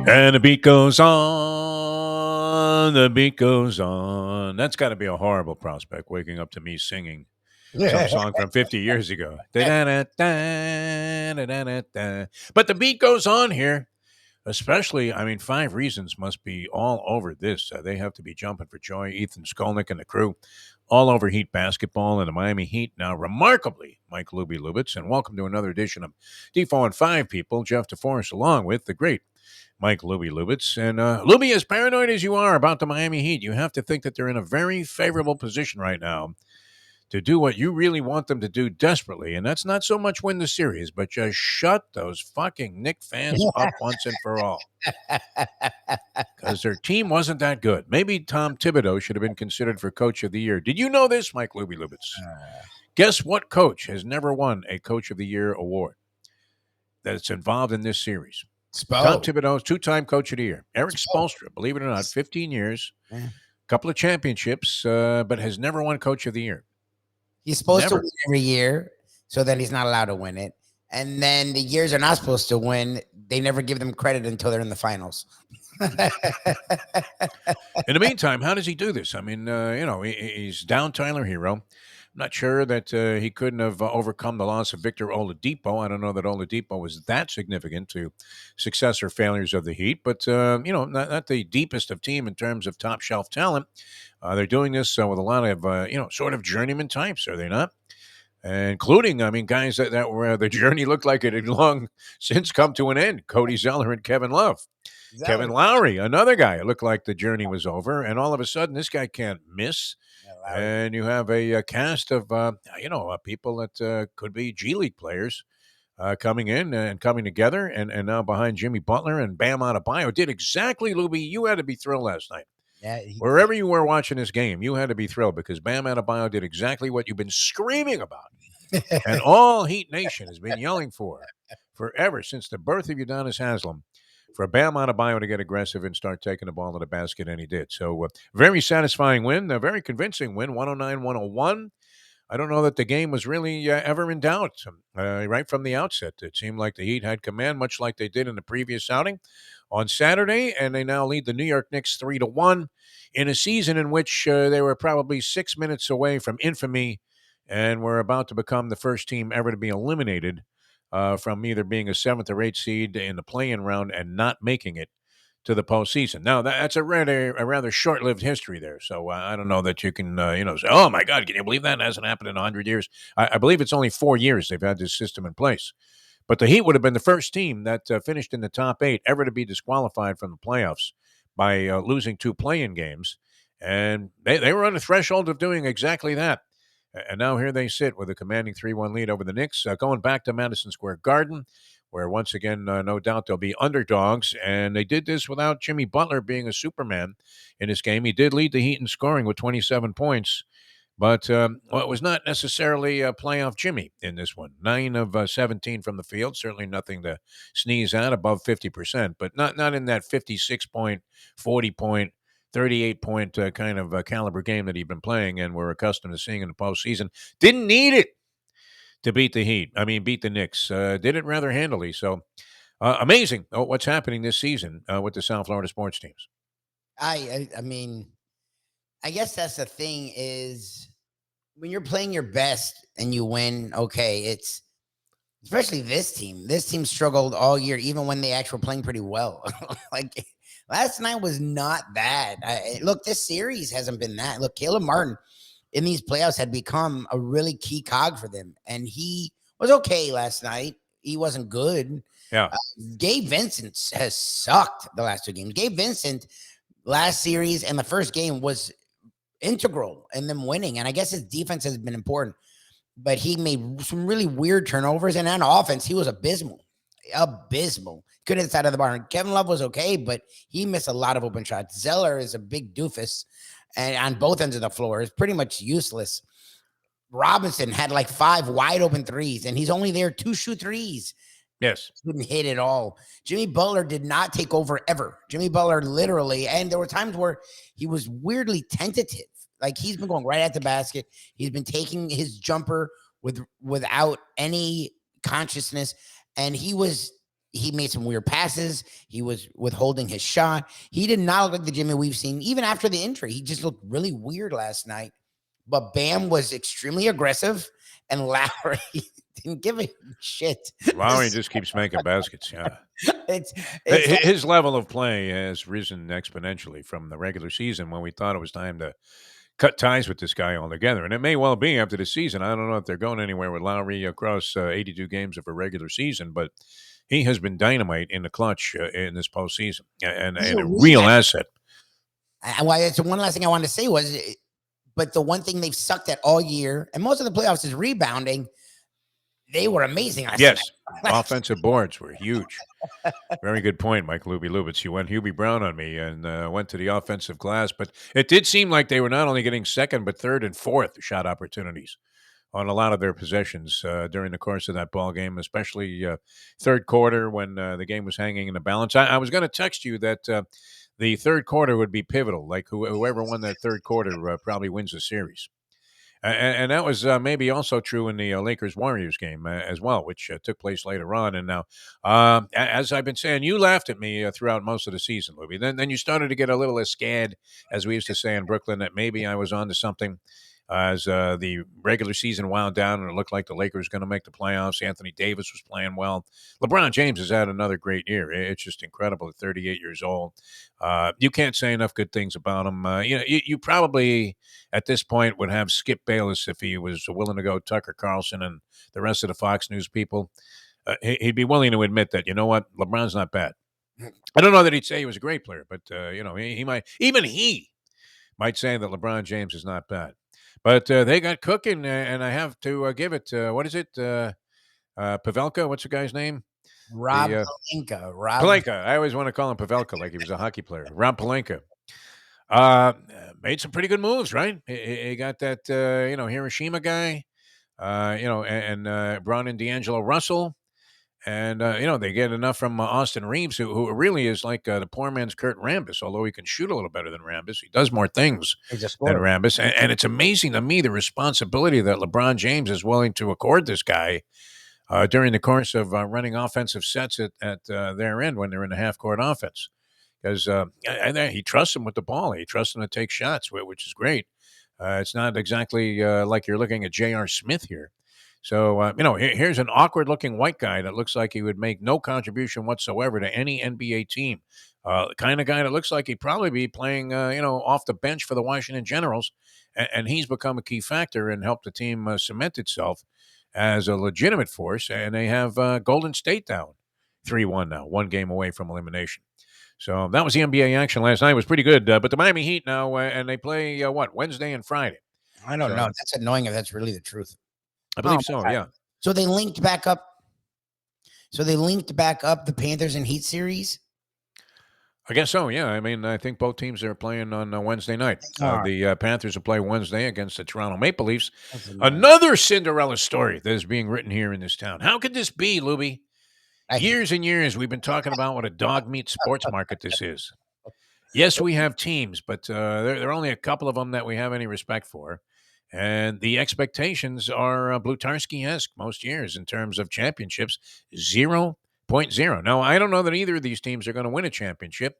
And the beat goes on. The beat goes on. That's got to be a horrible prospect, waking up to me singing some song from 50 years ago. Da-da-da-da, da-da-da-da. But the beat goes on here. Especially, I mean, Five Reasons must be all over this. They have to be jumping for joy. Ethan Skolnick and the crew, all over Heat basketball and the Miami Heat. Now, remarkably, Mike Lubie Lubitz, and welcome to another edition of Defo and Five People. Jeff DeForest, along with the great Mike Lubie Lubitz. And Lubie, as paranoid as you are about the Miami Heat, you have to think that they're in a very favorable position right now to do what you really want them to do desperately. And that's not so much win the series, but just shut those fucking Knick fans up once and for all. Because their team wasn't that good. Maybe Tom Thibodeau should have been considered for Coach of the Year. Did you know this, Mike Lubie Lubitz? Guess what coach has never won a Coach of the Year award that's involved in this series? Tom Thibodeau, two-time Coach of the Year. Eric Spoelstra, believe it or not, 15 years, couple of championships, but has never won Coach of the Year. He's supposed to win every year, so then he's not allowed to win it. And then the years are not supposed to win. They never give them credit until they're in the finals. In the meantime, how does he do this? I mean, he's down Tyler Hero. I'm not sure that he couldn't have overcome the loss of Victor Oladipo. I don't know that Oladipo was that significant to success or failures of the Heat, but, not the deepest of team in terms of top shelf talent. They're doing this with a lot of, sort of journeyman types, are they not? Including, I mean, guys that were the journey looked like it had long since come to an end. Cody Zeller and Kevin Love. Kevin Lowry, another guy. It looked like the journey was over, and all of a sudden, this guy can't miss. And you have a cast of, people that could be G League players coming in and coming together, and now behind Jimmy Butler and Bam Adebayo did exactly, Lubie. You had to be thrilled last night. Yeah, wherever you were watching this game, you had to be thrilled because Bam Adebayo did exactly what you've been screaming about. And all Heat Nation has been yelling for forever since the birth of Udonis Haslem, for Bam Adebayo to get aggressive and start taking the ball to the basket, and he did. So very satisfying win, a very convincing win, 109-101. I don't know that the game was really ever in doubt right from the outset. It seemed like the Heat had command, much like they did in the previous outing on Saturday, and they now lead the New York Knicks 3-1 in a season in which they were probably 6 minutes away from infamy and were about to become the first team ever to be eliminated from either being a 7th or 8th seed in the play-in round and not making it to the postseason. Now, that's a rather short-lived history there. So I don't know that you can, say, oh, my God, can you believe that? It hasn't happened in 100 years. I believe it's only 4 years they've had this system in place. But the Heat would have been the first team that finished in the top 8 ever to be disqualified from the playoffs by losing 2 play-in games. And they were on the threshold of doing exactly that. And now here they sit with a commanding 3-1 lead over the Knicks, going back to Madison Square Garden, where once again, no doubt they'll be underdogs. And they did this without Jimmy Butler being a Superman in this game. He did lead the Heat in scoring with 27 points. But it was not necessarily a playoff Jimmy in this one. 9 of 17 from the field. Certainly nothing to sneeze at, above 50%, but not in that 56-point, 40-point, 38-point kind of caliber game that he'd been playing and we're accustomed to seeing in the postseason. Didn't need it to beat the Knicks. Did it rather handily. So amazing what's happening this season with the South Florida sports teams. I mean, I guess that's the thing is when you're playing your best and you win, okay, it's especially this team. This team struggled all year, even when they actually were playing pretty well. Like last night was not bad. Look, this series hasn't been that. Look, Caleb Martin in these playoffs had become a really key cog for them, and he was okay last night. He wasn't good. Yeah. Gabe Vincent has sucked the last 2 games. Gabe Vincent last series and the first game was integral in them winning. And I guess his defense has been important, but he made some really weird turnovers. And on offense, he was abysmal. Couldn't hit the side of the bar. Kevin Love was okay, but he missed a lot of open shots. Zeller is a big doofus, and on both ends of the floor is pretty much useless. Robinson had like 5 wide open threes, and he's only there to shoot threes. Yes. Didn't hit at all. Jimmy Butler did not take over ever. Jimmy Butler literally, and there were times where he was weirdly tentative. Like he's been going right at the basket. He's been taking his jumper without any consciousness. And he was he made some weird passes. He was withholding his shot. He did not look like the Jimmy we've seen even after the injury. He just looked really weird last night. But Bam was extremely aggressive, and Lowry didn't give a shit. Lowry just keeps making baskets. Yeah. It's it's like, His level of play has risen exponentially from the regular season when we thought it was time to cut ties with this guy altogether. And it may well be after the season. I don't know if they're going anywhere with Lowry across 82 games of a regular season, but he has been dynamite in the clutch in this postseason and he's a a real rebound. asset. Well, it's one last thing I wanted to say was, but the one thing they've sucked at all year, and most of the playoffs, is rebounding. They were amazing last Yes, night. offensive boards were huge. Very good point, Mike Lubie Lubitz. You went Hubie Brown on me and went to the offensive glass, but it did seem like they were not only getting second, but third and fourth shot opportunities on a lot of their possessions during the course of that ball game, especially third quarter when the game was hanging in the balance. I was going to text you that the third quarter would be pivotal. Like whoever won that third quarter probably wins the series. And that was maybe also true in the Lakers Warriors game as well, which took place later on. And now, as I've been saying, you laughed at me throughout most of the season, Louie. Then you started to get a little scared, as we used to say in Brooklyn, that maybe I was onto something. As the regular season wound down and it looked like the Lakers were going to make the playoffs, Anthony Davis was playing well. LeBron James has had another great year. It's just incredible at 38 years old. You can't say enough good things about him. You probably at this point would have Skip Bayless if he was willing to go Tucker Carlson and the rest of the Fox News people. He'd be willing to admit that, you know what, LeBron's not bad. I don't know that he'd say he was a great player, but he might. Even he might say that LeBron James is not bad. But they got cooking, and I have to give it. What is it? Pavelka? What's the guy's name? Rob Pelinka. Pelinka. I always want to call him Pavelka, like he was a hockey player. Rob Pelinka. Made some pretty good moves, right? He got that, Hiroshima guy, and brought in D'Angelo Russell. And, they get enough from Austin Reeves, who really is like the poor man's Kurt Rambis, although he can shoot a little better than Rambis. He does more things He's a than scorer. Rambis. And it's amazing to me the responsibility that LeBron James is willing to accord this guy during the course of running offensive sets at their end when they're in the half-court offense. Because he trusts him with the ball. He trusts him to take shots, which is great. It's not exactly like you're looking at J.R. Smith here. So, here's an awkward-looking white guy that looks like he would make no contribution whatsoever to any NBA team. The kind of guy that looks like he'd probably be playing, off the bench for the Washington Generals, and he's become a key factor and helped the team cement itself as a legitimate force. And they have Golden State down 3-1 now, one game away from elimination. So that was the NBA action last night. It was pretty good. But the Miami Heat now, and they play, Wednesday and Friday? I don't know. That's annoying if that's really the truth. I believe so, yeah. So they linked back up. The Panthers and Heat series. I guess so, yeah. I mean, I think both teams are playing on Wednesday night. The Panthers will play Wednesday against the Toronto Maple Leafs. Another Cinderella story that is being written here in this town. How could this be, Lubie? Years and years we've been talking about what a dog meat sports market this is. Yes, we have teams, but there are only a couple of them that we have any respect for. And the expectations are Blutarski-esque most years in terms of championships, 0.0. Now, I don't know that either of these teams are going to win a championship.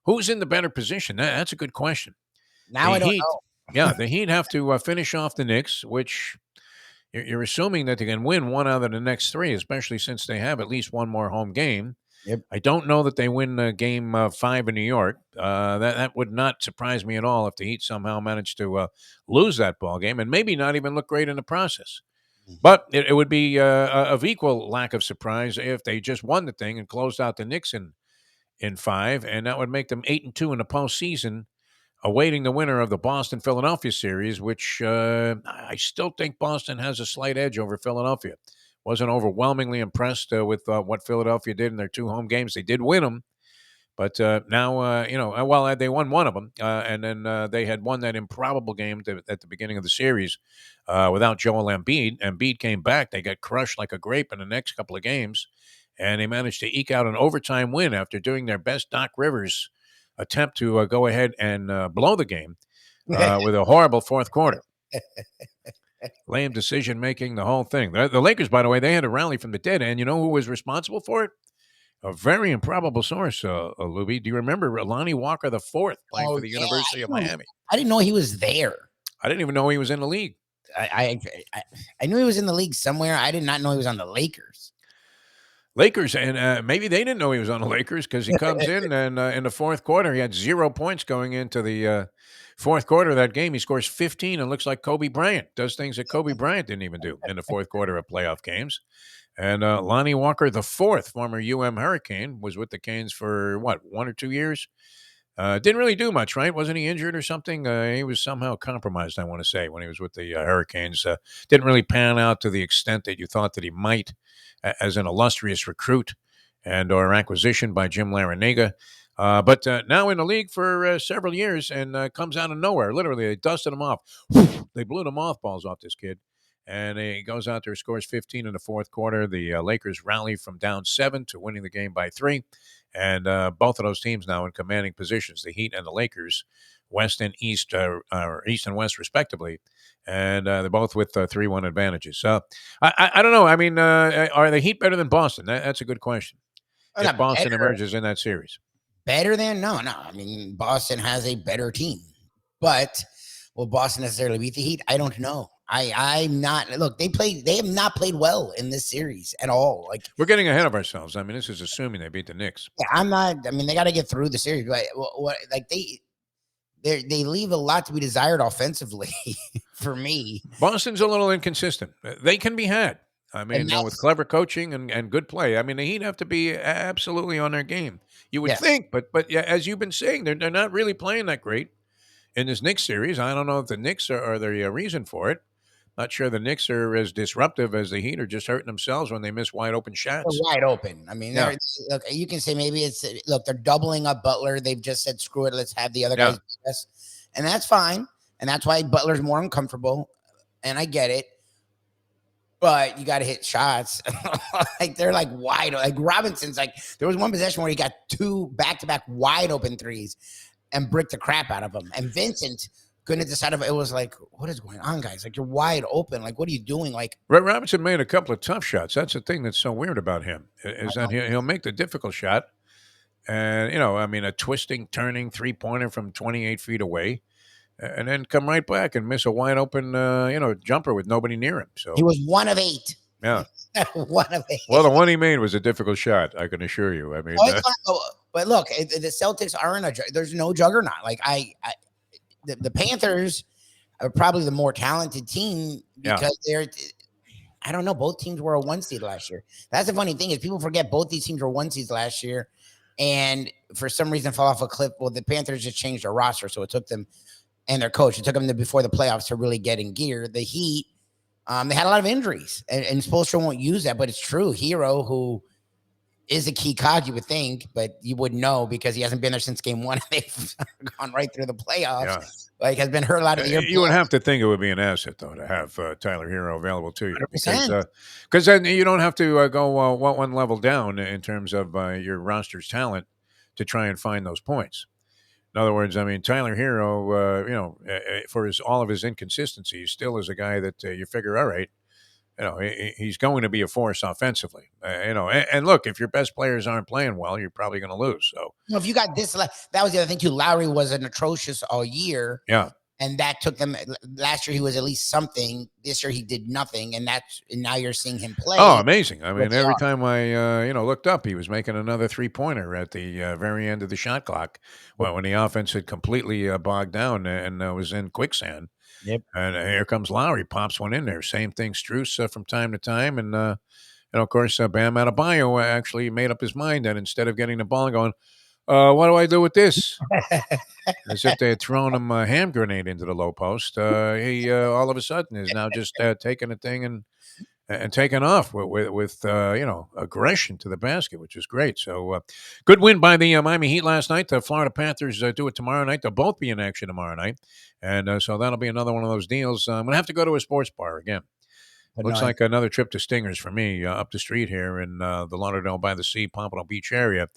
Who's in the better position? That's a good question. Now I don't know. Yeah, the Heat have to finish off the Knicks, which you're assuming that they can win one out of the next three, especially since they have at least one more home game. Yep. I don't know that they win game 5 in New York. That would not surprise me at all if the Heat somehow managed to lose that ball game and maybe not even look great in the process. But it would be of equal lack of surprise if they just won the thing and closed out the Knicks in 5, and that would make them 8-2 in the postseason, awaiting the winner of the Boston-Philadelphia series, which I still think Boston has a slight edge over Philadelphia. Wasn't overwhelmingly impressed with what Philadelphia did in their 2 home games. They did win them, but now, they won one of them, and then they had won that improbable game at the beginning of the series without Joel Embiid. Embiid came back. They got crushed like a grape in the next couple of games, and they managed to eke out an overtime win after doing their best Doc Rivers attempt to go ahead and blow the game with a horrible fourth quarter. Lame decision-making, the whole thing. The Lakers, by the way, they had a rally from the dead, and you know who was responsible for it? A very improbable source, Lubie. Do you remember Lonnie Walker the fourth playing Oh for the yeah, University of Miami? I didn't know he was there. I didn't even know he was in the league. I, I I knew he was in the league somewhere. I did not know he was on the Lakers. Lakers, and maybe they didn't know he was on the Lakers because he comes in and in the fourth quarter he had 0 points going into the fourth quarter of that game. He scores 15 and looks like Kobe Bryant. Does things that Kobe Bryant didn't even do in the fourth quarter of playoff games. And Lonnie Walker the fourth, former Hurricane, was with the Canes for what, 1 or 2 years. Didn't really do much, right? Wasn't he injured or something? He was somehow compromised, I want to say, when he was with the Hurricanes. Didn't really pan out to the extent that you thought that he might as an illustrious recruit and or acquisition by Jim Larinaga. But now in the league for several years and comes out of nowhere. Literally, they dusted him off. They blew the mothballs off this kid. And he goes out there, scores 15 in the fourth quarter. The Lakers rally from down 7 to winning the game by 3. And both of those teams now in commanding positions, the Heat and the Lakers, West and East, or East and West respectively. And they're both with 3-1 advantages. So I don't know. I mean, are the Heat better than Boston? That's a good question. Well, If not Boston better. emerges in that series. Better than no. I mean, Boston has a better team, but will Boston necessarily beat the Heat? I don't know. I'm not. Look, they have not played well in this series at all. Like We're getting ahead of ourselves. I mean, this is assuming they beat the Knicks. I'm not. I mean, they got to get through the series. But what like they leave a lot to be desired offensively for me. Boston's a little inconsistent. They can be had. I And mean, with clever coaching and good play. I mean, the Heat have to be absolutely on their game. You would yeah, think, but yeah, as you've been saying, they're not really playing that great in this Knicks series. I don't know if the Knicks are the reason for it. Not sure the Knicks are as disruptive as the Heat are just hurting themselves when they miss wide open they're shots. wide open. I mean, Yeah, they're look. You can say maybe it's look. They're doubling up Butler. They've just said screw it. Let's have the other yeah. guys, yes, and that's fine. And that's why Butler's more uncomfortable. And I get it. But you got to hit shots. Like they're like wide. Like Robinson's like there was one possession where he got 2 back-to-back wide open threes and bricked the crap out of them. And Vincent couldn't decide if it was like, what is going on, guys? Like you're wide open. Like what are you doing? Like Red Robinson made a couple of tough shots. That's the thing that's so weird about him is that he'll make the difficult shot, and I mean, a twisting, turning 3-pointer from 28 feet away, and then come right back and miss a wide open, jumper with nobody near him. So he was 1 of 8. yeah. 1 of 8. Well, the one he made was a difficult shot. I can assure you. I mean, Oh, it's fine. But look, the Celtics aren't there's no juggernaut. Like the Panthers are probably the more talented team because they're. I don't know. Both teams were a 1 seed last year. That's the funny thing is people forget both these teams were 1 seeds last year, and for some reason fell off a cliff. Well, the Panthers just changed their roster, so it took them and their coach. It took them before the playoffs to really get in gear. The Heat, they had a lot of injuries, and Spoelstra won't use that, but it's true. Hero, who is a key cog, you would think, but you wouldn't know because he hasn't been there since game 1. They've gone right through the playoffs. yeah. Like has been hurt a lot of the year. You would have to think it would be an asset, though, to have Tyler Hero available to you, 100%. because then you don't have to go one level down in terms of your roster's talent to try and find those points. In other words, I mean, Tyler Hero, for all of his inconsistencies, still is a guy that you figure, all right, he's going to be a force offensively. And look, if your best players aren't playing well, you're probably going to lose. So, If you got this, that was the other thing too. Lowry was an atrocious all year. yeah. And that took them last year. He was at least something. This year he did nothing, and now you're seeing him play. Oh, amazing! I mean, every time I looked up, he was making another 3-pointer at the very end of the shot clock. Well, when the offense had completely bogged down and was in quicksand. Yep. And here comes Lowry, pops one in there. Same thing, Strus from time to time, and of course, Bam Adebayo actually made up his mind that instead of getting the ball and going, what do I do with this? As if they had thrown him a hand grenade into the low post. He all of a sudden is now just taking a thing and taking off with aggression to the basket, which is great. So good win by the Miami Heat last night. The Florida Panthers do it tomorrow night. They'll both be in action tomorrow night, and so that'll be another one of those deals. I'm gonna have to go to a sports bar again. Looks like another trip to Stingers for me up the street here in the Lauderdale by the Sea, Pompano Beach area.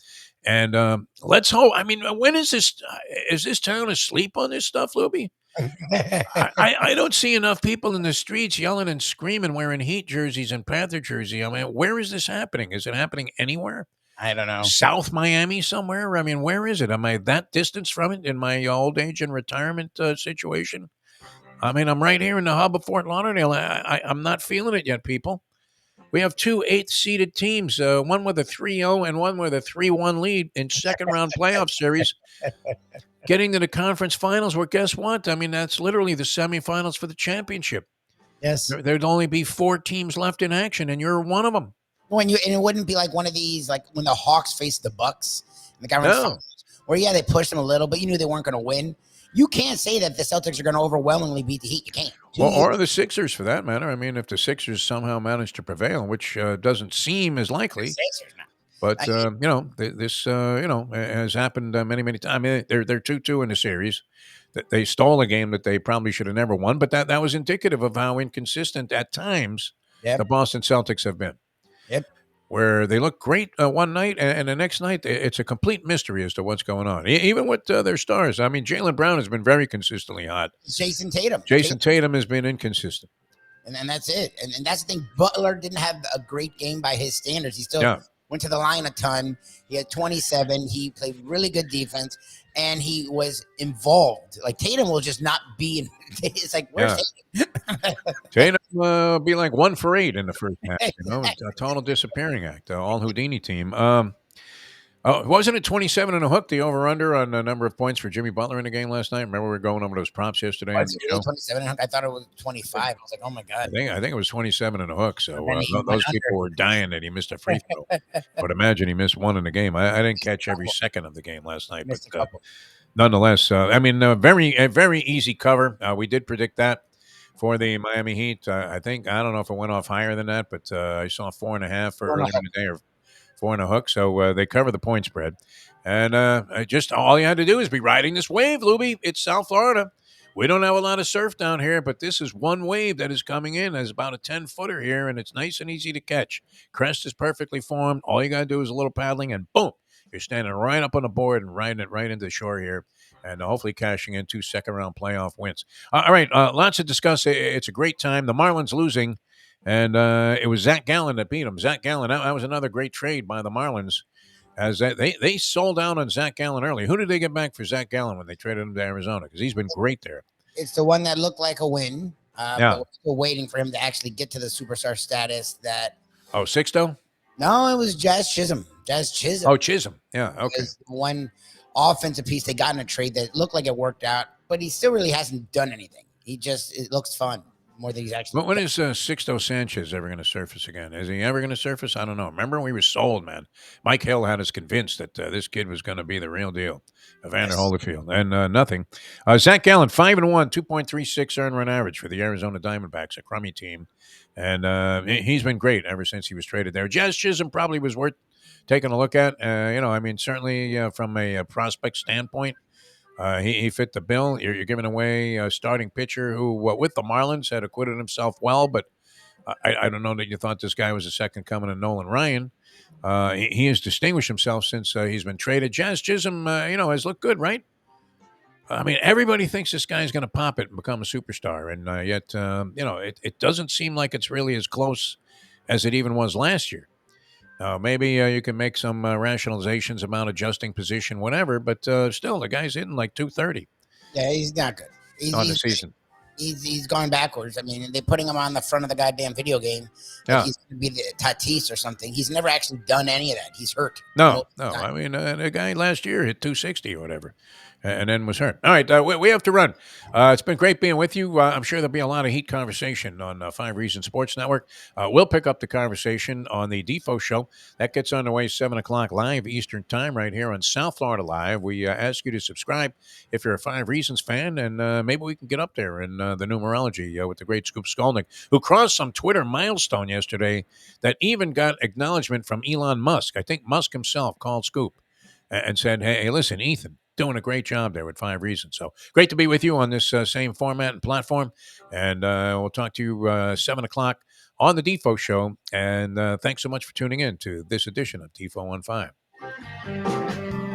And let's hope. I mean, when is this? Is this town asleep on this stuff, Lubie? I don't see enough people in the streets yelling and screaming wearing Heat jerseys and Panther jersey. I mean, where is this happening? Is it happening anywhere? I don't know. South Miami somewhere? I mean, where is it? Am I that distance from it in my old age and retirement situation? I mean, I'm right here in the hub of Fort Lauderdale. I'm not feeling it yet, people. We have two eighth-seeded teams, one with a 3-0 and one with a 3-1 lead in second-round playoff series, getting to the conference finals where, guess what? I mean, that's literally the semifinals for the championship. Yes. There'd only be 4 teams left in action, and you're one of them. And it wouldn't be like one of these, like when the Hawks faced the Bucks in the conference No. finals, where they pushed them a little, but you knew they weren't going to win. You can't say that the Celtics are going to overwhelmingly beat the Heat. You can't. Or the Sixers, for that matter. I mean, if the Sixers somehow manage to prevail, which doesn't seem as likely, but this has happened many times. I mean, they're 2-2 in the series. They stole a game that they probably should have never won, but that was indicative of how inconsistent at times the Boston Celtics have been. Yep. Where they look great one night, and the next night it's a complete mystery as to what's going on. Even with their stars, I mean, Jaylen Brown has been very consistently hot. Jason Tatum. Jason Tatum has been inconsistent. And that's it. And that's the thing. Butler didn't have a great game by his standards. He still went to the line a ton. He had 27. He played really good defense, and he was involved. Like Tatum will just not be in. It's like, where's Tatum? Tatum be like 1 for 8 in the first half. A total disappearing act. All Houdini team. Wasn't it 27 and a hook, the over-under on the number of points for Jimmy Butler in the game last night? Remember we were going over those props yesterday? Was it really 27 and a hook? I thought it was 25. I was like, oh, my God. I think it was 27 and a hook, so those people were dying that he missed a free throw. But imagine he missed one in the game. I didn't catch every second of the game last night. But nonetheless, I mean, a very easy cover. We did predict that for the Miami Heat. I don't know if it went off higher than that, but I saw 4.5 for early in the day, or 4 and a hook. So they cover the point spread. And just all you had to do is be riding this wave, Lubie. It's South Florida. We don't have a lot of surf down here, but this is one wave that is coming in. It's about a 10-footer here, and it's nice and easy to catch. Crest is perfectly formed. All you got to do is a little paddling, and boom, you're standing right up on the board and riding it right into the shore here, and hopefully cashing in 2 second-round playoff wins. All right, lots to discuss. It's a great time. The Marlins losing. And it was Zach Gallen that beat him. Zach Gallen, that was another great trade by the Marlins. As they sold out on Zach Gallen early. Who did they get back for Zach Gallen when they traded him to Arizona? Because he's been great there. It's the one that looked like a win. But we're still waiting for him to actually get to the superstar status that. Oh, Sixto? No, it was Jazz Chisholm. Oh, Chisholm. Yeah, okay. One offensive piece they got in a trade that looked like it worked out, but he still really hasn't done anything. It looks fun. More than he's actually. But when is Sixto Sanchez ever going to surface again? Is he ever going to surface? I don't know. Remember, we were sold, man. Mike Hill had us convinced that this kid was going to be the real deal, Evander Holyfield, and nothing. Zach Gallen, 5-1, 2.36 earned run average for the Arizona Diamondbacks, a crummy team, and he's been great ever since he was traded there. Jazz Chisholm probably was worth taking a look at. I mean, certainly from a prospect standpoint. He fit the bill. You're giving away a starting pitcher who, with the Marlins, had acquitted himself well, but I don't know that you thought this guy was the second coming of Nolan Ryan. He has distinguished himself since he's been traded. Jazz Chisholm, has looked good, right? I mean, everybody thinks this guy's going to pop it and become a superstar, and yet, it doesn't seem like it's really as close as it even was last year. Maybe you can make some rationalizations about adjusting position, whatever, but still, the guy's hitting like 230. Yeah, he's not good. On the season. He's gone backwards. I mean, they're putting him on the front of the goddamn video game. Yeah. He's going to be the Tatis or something. He's never actually done any of that. He's hurt. No. I mean, the guy last year hit 260 or whatever. And then was hurt. All right, we have to run. It's been great being with you. I'm sure there'll be a lot of Heat conversation on 5 Reasons Sports Network. We'll pick up the conversation on the Defo show. That gets underway 7 o'clock live Eastern time right here on South Florida Live. We ask you to subscribe if you're a 5 Reasons fan, and maybe we can get up there in the numerology with the great Scoop Skolnick, who crossed some Twitter milestone yesterday that even got acknowledgement from Elon Musk. I think Musk himself called Scoop and said, hey, listen, Ethan, doing a great job there with 5 Reasons. So great to be with you on this same format and platform. And we'll talk to you 7 o'clock on the Defo show. And thanks so much for tuning in to this edition of Defo on 5.